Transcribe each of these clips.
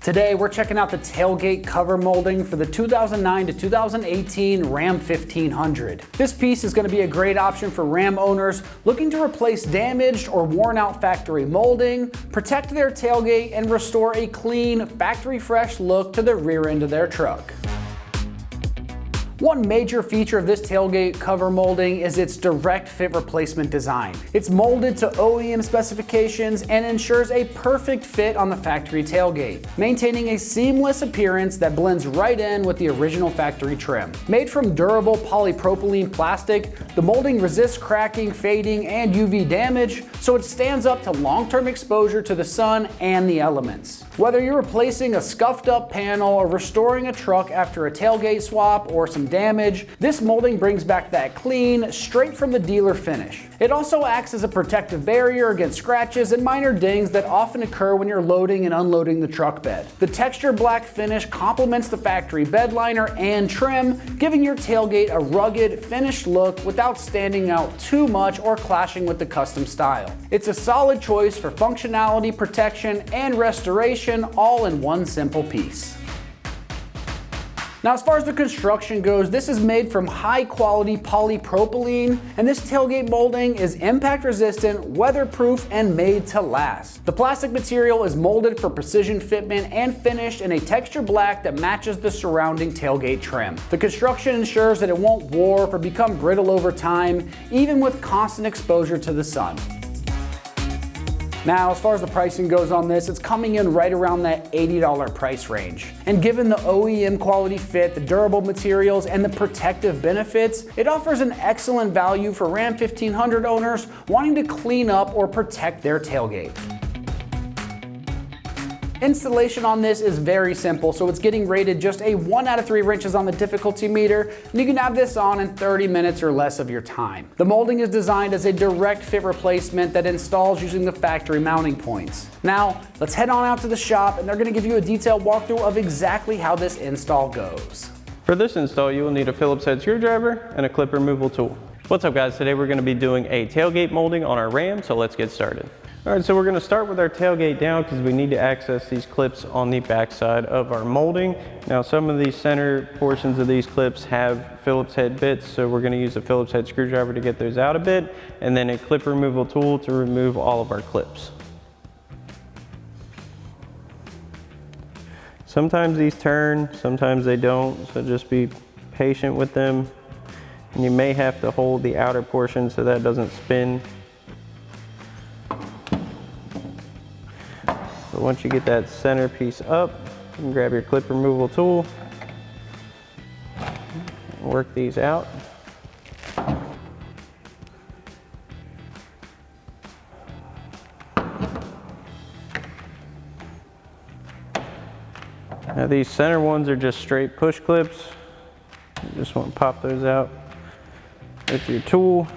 Today we're checking out the tailgate cover molding for the 2009 to 2018 Ram 1500. This piece is going to be a great option for Ram owners looking to replace damaged or worn out factory molding, protect their tailgate, and restore a clean, factory fresh look to the rear end of their truck. One major feature of this tailgate cover molding is its direct fit replacement design. It's molded to OEM specifications and ensures a perfect fit on the factory tailgate, maintaining a seamless appearance that blends right in with the original factory trim. Made from durable polypropylene plastic, the molding resists cracking, fading, and UV damage, so it stands up to long-term exposure to the sun and the elements. Whether you're replacing a scuffed up panel or restoring a truck after a tailgate swap or some damage, this molding brings back that clean, straight from the dealer finish. It also acts as a protective barrier against scratches and minor dings that often occur when you're loading and unloading the truck bed. The texture black finish complements the factory bed liner and trim, giving your tailgate a rugged, finished look without standing out too much or clashing with the custom style. It's a solid choice for functionality, protection, and restoration, all in one simple piece. Now, as far as the construction goes, this is made from high quality polypropylene, and this tailgate molding is impact resistant, weatherproof, and made to last. The plastic material is molded for precision fitment and finished in a texture black that matches the surrounding tailgate trim. The construction ensures that it won't warp or become brittle over time, even with constant exposure to the sun. Now, as far as the pricing goes on this, it's coming in right around that $80 price range. And given the OEM quality fit, the durable materials, and the protective benefits, it offers an excellent value for Ram 1500 owners wanting to clean up or protect their tailgate. Installation on this is very simple, so it's getting rated just a 1 out of 3 wrenches on the difficulty meter, and you can have this on in 30 minutes or less of your time. The molding is designed as a direct fit replacement that installs using the factory mounting points. Now, let's head on out to the shop, and they're going to give you a detailed walkthrough of exactly how this install goes. For this install, you will need a Phillips head screwdriver and a clip removal tool. What's up, guys? Today we're going to be doing a tailgate molding on our Ram, so let's get started. All right, so we're going to start with our tailgate down because we need to access these clips on the back side of our molding. Now, some of these center portions of these clips have Phillips head bits, so we're going to use a Phillips head screwdriver to get those out a bit, and then a clip removal tool to remove all of our clips. Sometimes these turn, sometimes they don't, so just be patient with them. And you may have to hold the outer portion so that doesn't spin. But once you get that center piece up, you can grab your clip removal tool and work these out. Now these center ones are just straight push clips. You just want to pop those out with your tool.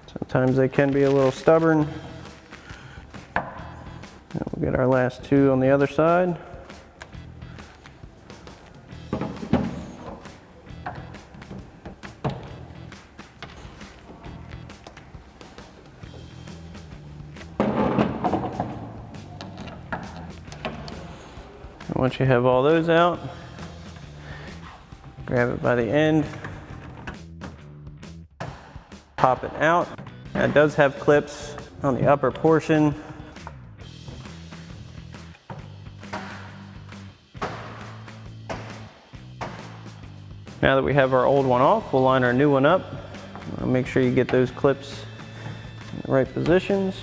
Sometimes they can be a little stubborn. And we'll get our last two on the other side. And once you have all those out, grab it by the end, pop it out. Now it does have clips on the upper portion. Now that we have our old one off, we'll line our new one up. Make sure you get those clips in the right positions.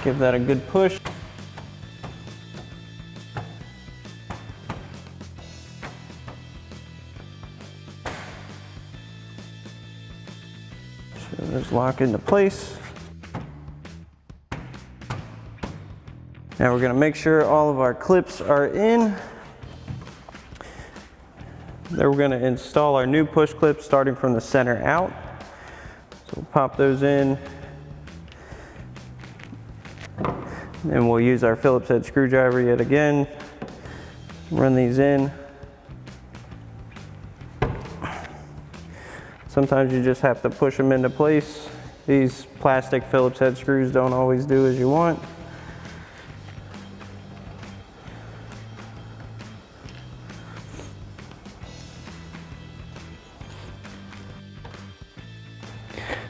Give that a good push. So those lock into place. Now we're going to make sure all of our clips are in. Then we're going to install our new push clips starting from the center out. So we'll pop those in. And we'll use our Phillips head screwdriver yet again. Run these in. Sometimes you just have to push them into place. These plastic Phillips head screws don't always do as you want.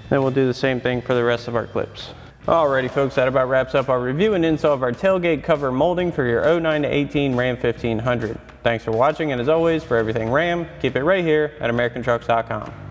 Then we'll do the same thing for the rest of our clips. Alrighty folks, that about wraps up our review and install of our tailgate cover molding for your 09 to 18 Ram 1500. Thanks for watching, and as always, for everything Ram, keep it right here at AmericanTrucks.com.